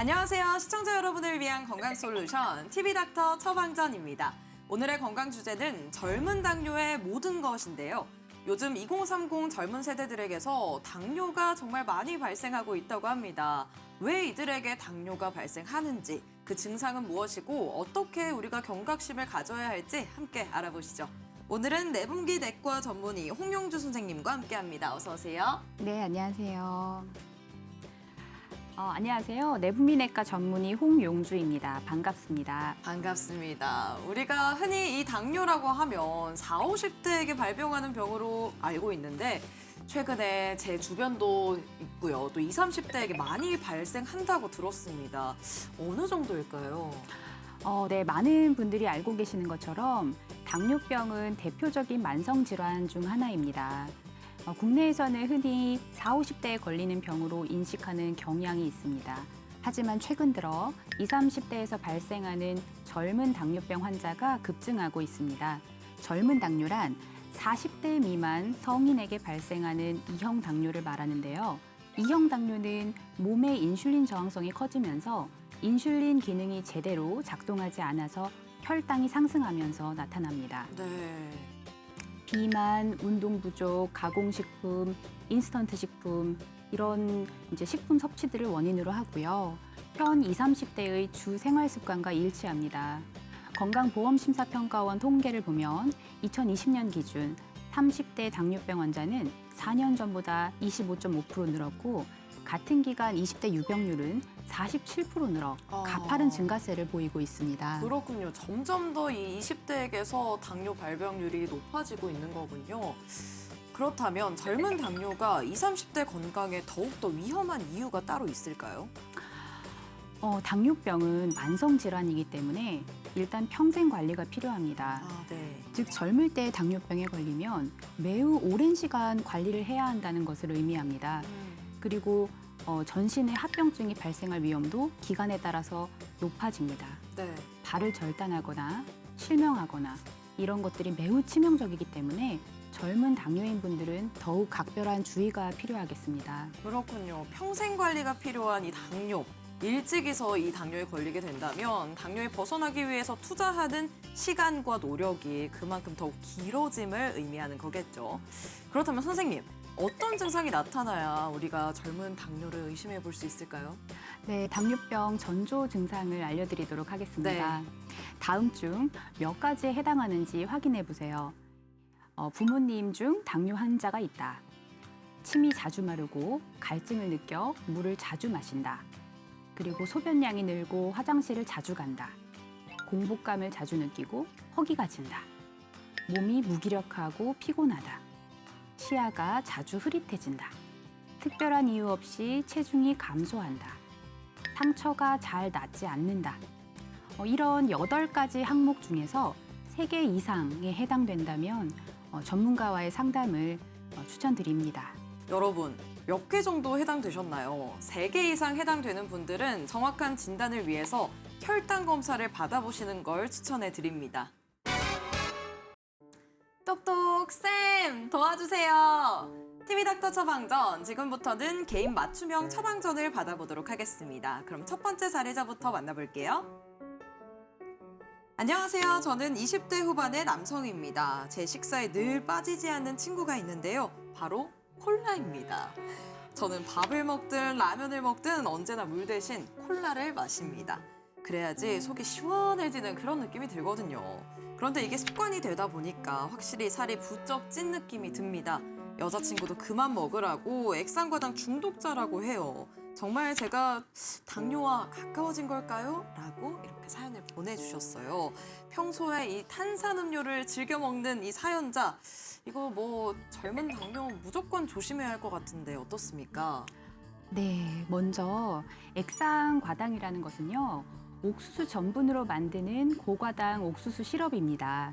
안녕하세요. 시청자 여러분을 위한 건강 솔루션 TV닥터 처방전입니다. 오늘의 건강 주제는 젊은 당뇨의 모든 것인데요. 요즘 2030 젊은 세대들에게서 당뇨가 정말 많이 발생하고 있다고 합니다. 왜 이들에게 당뇨가 발생하는지, 그 증상은 무엇이고 어떻게 우리가 경각심을 가져야 할지 함께 알아보시죠. 오늘은 내분기 내과 전문의 홍용주 선생님과 함께합니다. 어서 오세요. 네, 안녕하세요. 안녕하세요. 내분비내과 전문의 홍용주입니다. 반갑습니다. 반갑습니다. 우리가 흔히 이 당뇨라고 하면 40, 50대에게 발병하는 병으로 알고 있는데 최근에 제 주변도 있고요. 또 20, 30대에게 많이 발생한다고 들었습니다. 어느 정도일까요? 네, 많은 분들이 알고 계시는 것처럼 당뇨병은 대표적인 만성질환 중 하나입니다. 국내에서는 흔히 40, 50대에 걸리는 병으로 인식하는 경향이 있습니다. 하지만 최근 들어 20, 30대에서 발생하는 젊은 당뇨병 환자가 급증하고 있습니다. 젊은 당뇨란 40대 미만 성인에게 발생하는 2형 당뇨를 말하는데요. 2형 당뇨는 몸의 인슐린 저항성이 커지면서 인슐린 기능이 제대로 작동하지 않아서 혈당이 상승하면서 나타납니다. 네. 비만, 운동 부족, 가공식품, 인스턴트 식품 이런 식품 섭취들을 원인으로 하고요. 현 20, 30대의 주 생활 습관과 일치합니다. 건강보험심사평가원 통계를 보면 2020년 기준 30대 당뇨병 환자는 4년 전보다 25.5% 늘었고 같은 기간 20대 유병률은 47% 늘어 가파른 증가세를 보이고 있습니다. 그렇군요. 점점 더 이 20대에게서 당뇨 발병률이 높아지고 있는 거군요. 그렇다면 젊은 당뇨가 20, 30대 건강에 더욱더 위험한 이유가 따로 있을까요? 당뇨병은 만성 질환이기 때문에 일단 평생 관리가 필요합니다. 네. 즉 젊을 때 당뇨병에 걸리면 매우 오랜 시간 관리를 해야 한다는 것을 의미합니다. 그리고 전신에 합병증이 발생할 위험도 기간에 따라서 높아집니다. 네. 발을 절단하거나 실명하거나 이런 것들이 매우 치명적이기 때문에 젊은 당뇨인 분들은 더욱 각별한 주의가 필요하겠습니다. 그렇군요. 평생 관리가 필요한 이 당뇨. 일찍이서 이 당뇨에 걸리게 된다면 당뇨에 벗어나기 위해서 투자하는 시간과 노력이 그만큼 더욱 길어짐을 의미하는 거겠죠. 그렇다면 선생님, 어떤 증상이 나타나야 우리가 젊은 당뇨를 의심해 볼 수 있을까요? 네, 당뇨병 전조 증상을 알려드리도록 하겠습니다. 네. 다음 중 몇 가지에 해당하는지 확인해 보세요. 부모님 중 당뇨 환자가 있다. 침이 자주 마르고 갈증을 느껴 물을 자주 마신다. 그리고 소변량이 늘고 화장실을 자주 간다. 공복감을 자주 느끼고 허기가 진다. 몸이 무기력하고 피곤하다. 시야가 자주 흐릿해진다. 특별한 이유 없이 체중이 감소한다. 상처가 잘 낫지 않는다. 이런 8가지 항목 중에서 3개 이상에 해당된다면 전문가와의 상담을 추천드립니다. 여러분, 몇 개 정도 해당되셨나요? 3개 이상 해당되는 분들은 정확한 진단을 위해서 혈당 검사를 받아보시는 걸 추천해 드립니다. 똑똑쌤 도와주세요. TV닥터 처방전, 지금부터는 개인 맞춤형 처방전을 받아보도록 하겠습니다. 그럼 첫 번째 사례자부터 만나볼게요. 안녕하세요. 저는 20대 후반의 남성입니다. 제 식사에 늘 빠지지 않는 친구가 있는데요. 바로 콜라입니다. 저는 밥을 먹든 라면을 먹든 언제나 물 대신 콜라를 마십니다. 그래야지 속이 시원해지는 그런 느낌이 들거든요. 그런데 이게 습관이 되다 보니까 확실히 살이 부쩍 찐 느낌이 듭니다. 여자친구도 그만 먹으라고 액상과당 중독자라고 해요. 정말 제가 당뇨와 가까워진 걸까요? 라고 이렇게 사연을 보내주셨어요. 평소에 이 탄산음료를 즐겨 먹는 이 사연자, 이거 뭐 젊은 당뇨 무조건 조심해야 할 것 같은데 어떻습니까? 네, 먼저 액상과당이라는 것은요. 옥수수 전분으로 만드는 고과당 옥수수 시럽입니다.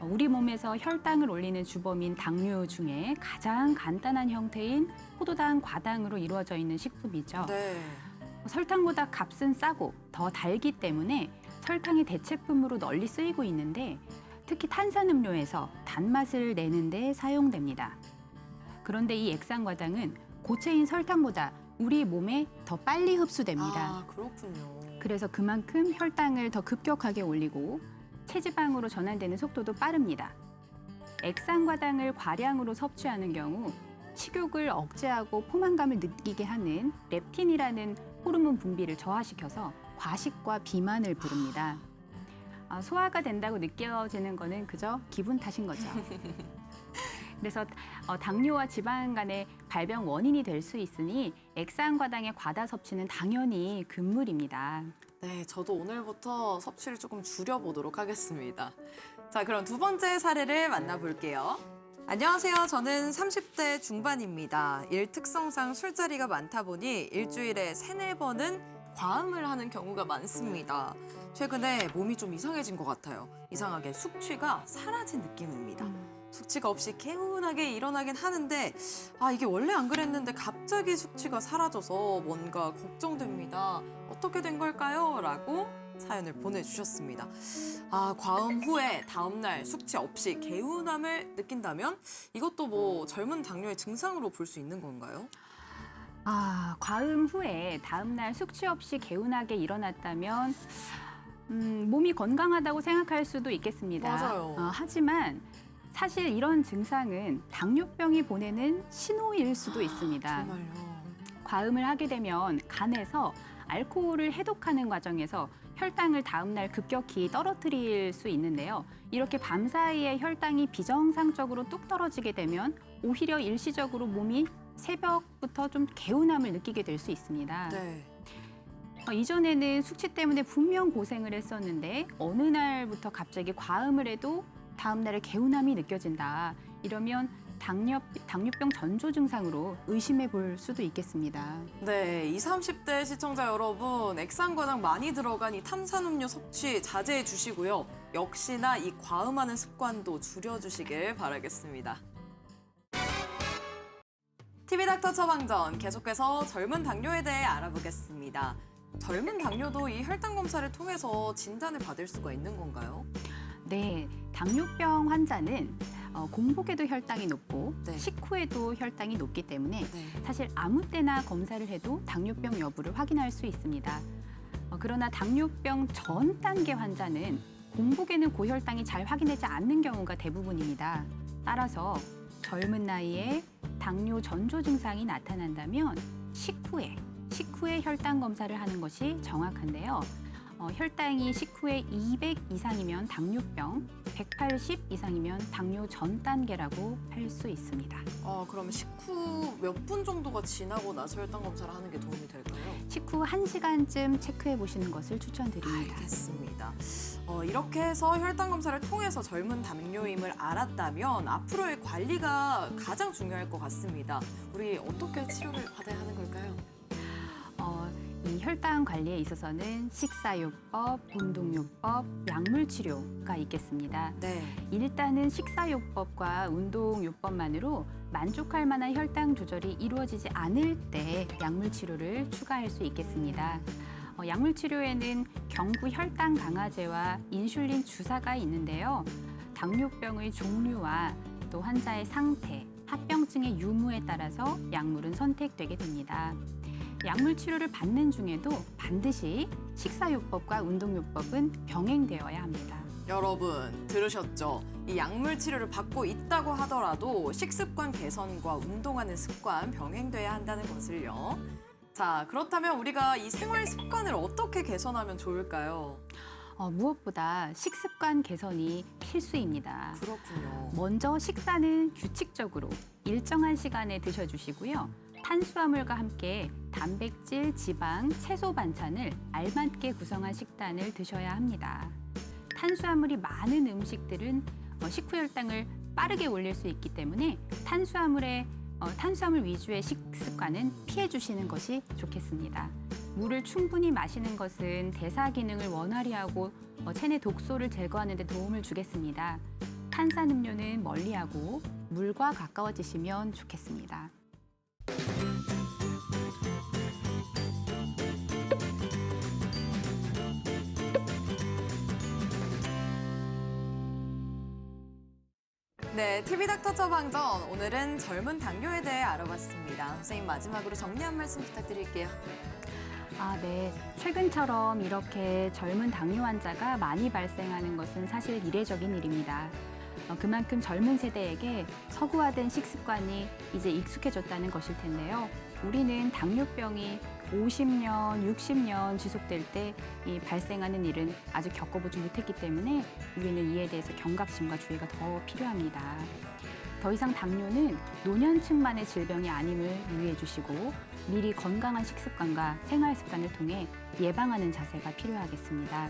우리 몸에서 혈당을 올리는 주범인 당류 중에 가장 간단한 형태인 포도당 과당으로 이루어져 있는 식품이죠. 네. 설탕보다 값은 싸고 더 달기 때문에 설탕의 대체품으로 널리 쓰이고 있는데 특히 탄산음료에서 단맛을 내는 데 사용됩니다. 그런데 이 액상과당은 고체인 설탕보다 우리 몸에 더 빨리 흡수됩니다. 아, 그렇군요. 그래서 그만큼 혈당을 더 급격하게 올리고 체지방으로 전환되는 속도도 빠릅니다. 액상과당을 과량으로 섭취하는 경우 식욕을 억제하고 포만감을 느끼게 하는 렙틴이라는 호르몬 분비를 저하시켜서 과식과 비만을 부릅니다. 소화가 된다고 느껴지는 거는 그저 기분 탓인 거죠. 그래서 당뇨와 지방 간의 발병 원인이 될 수 있으니 액상과당의 과다 섭취는 당연히 금물입니다. 네, 저도 오늘부터 섭취를 조금 줄여보도록 하겠습니다. 자, 그럼 두 번째 사례를 만나볼게요. 안녕하세요. 저는 30대 중반입니다. 일 특성상 술자리가 많다 보니 일주일에 3-4번은 과음을 하는 경우가 많습니다. 최근에 몸이 좀 이상해진 것 같아요. 이상하게 숙취가 사라진 느낌입니다. 숙취가 없이 개운하게 일어나긴 하는데 이게 원래 안 그랬는데 갑자기 숙취가 사라져서 뭔가 걱정됩니다. 어떻게 된 걸까요? 라고 사연을 보내주셨습니다. 과음 후에 다음날 숙취 없이 개운함을 느낀다면 이것도 뭐 젊은 당뇨의 증상으로 볼 수 있는 건가요? 과음 후에 다음날 숙취 없이 개운하게 일어났다면 몸이 건강하다고 생각할 수도 있겠습니다. 맞아요. 하지만 사실 이런 증상은 당뇨병이 보내는 신호일 수도 있습니다. 정말요? 과음을 하게 되면 간에서 알코올을 해독하는 과정에서 혈당을 다음날 급격히 떨어뜨릴 수 있는데요. 이렇게 밤사이에 혈당이 비정상적으로 뚝 떨어지게 되면 오히려 일시적으로 몸이 새벽부터 좀 개운함을 느끼게 될 수 있습니다. 네. 이전에는 숙취 때문에 분명 고생을 했었는데 어느 날부터 갑자기 과음을 해도 다음 날에 개운함이 느껴진다. 이러면 당뇨병 전조 증상으로 의심해 볼 수도 있겠습니다. 네, 20, 30대 시청자 여러분, 액상과당 많이 들어간 이 탄산음료 섭취 자제해 주시고요. 역시나 이 과음하는 습관도 줄여주시길 바라겠습니다. TV닥터 처방전 계속해서 젊은 당뇨에 대해 알아보겠습니다. 젊은 당뇨도 이 혈당 검사를 통해서 진단을 받을 수가 있는 건가요? 네, 당뇨병 환자는 공복에도 혈당이 높고 네. 식후에도 혈당이 높기 때문에 네. 사실 아무 때나 검사를 해도 당뇨병 여부를 확인할 수 있습니다. 그러나 당뇨병 전 단계 환자는 공복에는 고혈당이 잘 확인되지 않는 경우가 대부분입니다. 따라서 젊은 나이에 당뇨 전조 증상이 나타난다면 식후에 혈당 검사를 하는 것이 정확한데요. 혈당이 식후에 200 이상이면 당뇨병, 180 이상이면 당뇨 전 단계라고 할 수 있습니다. 그럼 식후 몇 분 정도가 지나고 나서 혈당 검사를 하는 게 도움이 될까요? 식후 1시간쯤 체크해 보시는 것을 추천드립니다. 알겠습니다. 이렇게 해서 혈당 검사를 통해서 젊은 당뇨임을 알았다면 앞으로의 관리가 가장 중요할 것 같습니다. 우리 어떻게 치료를 받아야 하는 걸까요? 이 혈당 관리에 있어서는 식사요법, 운동요법, 약물치료가 있겠습니다. 네. 일단은 식사요법과 운동요법만으로 만족할 만한 혈당 조절이 이루어지지 않을 때 약물치료를 추가할 수 있겠습니다. 약물치료에는 경구 혈당 강화제와 인슐린 주사가 있는데요. 당뇨병의 종류와 또 환자의 상태, 합병증의 유무에 따라서 약물은 선택되게 됩니다. 약물 치료를 받는 중에도 반드시 식사요법과 운동요법은 병행되어야 합니다. 여러분 들으셨죠? 이 약물 치료를 받고 있다고 하더라도 식습관 개선과 운동하는 습관 병행돼야 한다는 것을요. 자, 그렇다면 우리가 이 생활 습관을 어떻게 개선하면 좋을까요? 무엇보다 식습관 개선이 필수입니다. 그렇군요. 먼저 식사는 규칙적으로 일정한 시간에 드셔주시고요. 탄수화물과 함께 단백질, 지방, 채소 반찬을 알맞게 구성한 식단을 드셔야 합니다. 탄수화물이 많은 음식들은 식후 혈당을 빠르게 올릴 수 있기 때문에 탄수화물 위주의 식습관은 피해 주시는 것이 좋겠습니다. 물을 충분히 마시는 것은 대사 기능을 원활히 하고 체내 독소를 제거하는 데 도움을 주겠습니다. 탄산음료는 멀리하고 물과 가까워지시면 좋겠습니다. 네, TV닥터 처방전. 오늘은 젊은 당뇨에 대해 알아봤습니다. 선생님 마지막으로 정리 한 말씀 부탁드릴게요. 네. 최근처럼 이렇게 젊은 당뇨 환자가 많이 발생하는 것은 사실 이례적인 일입니다. 그만큼 젊은 세대에게 서구화된 식습관이 이제 익숙해졌다는 것일 텐데요. 우리는 당뇨병이 50년, 60년 지속될 때 이 발생하는 일은 아직 겪어보지 못했기 때문에 우리는 이에 대해서 경각심과 주의가 더 필요합니다. 더 이상 당뇨는 노년층만의 질병이 아님을 유의해 주시고 미리 건강한 식습관과 생활 습관을 통해 예방하는 자세가 필요하겠습니다.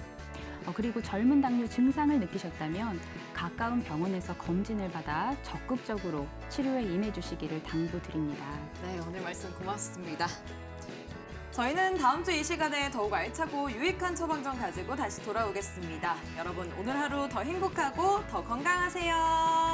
그리고 젊은 당뇨 증상을 느끼셨다면 가까운 병원에서 검진을 받아 적극적으로 치료에 임해 주시기를 당부드립니다. 네, 오늘 말씀 고맙습니다. 저희는 다음 주 이 시간에 더욱 알차고 유익한 처방전 가지고 다시 돌아오겠습니다. 여러분, 오늘 하루 더 행복하고 더 건강하세요.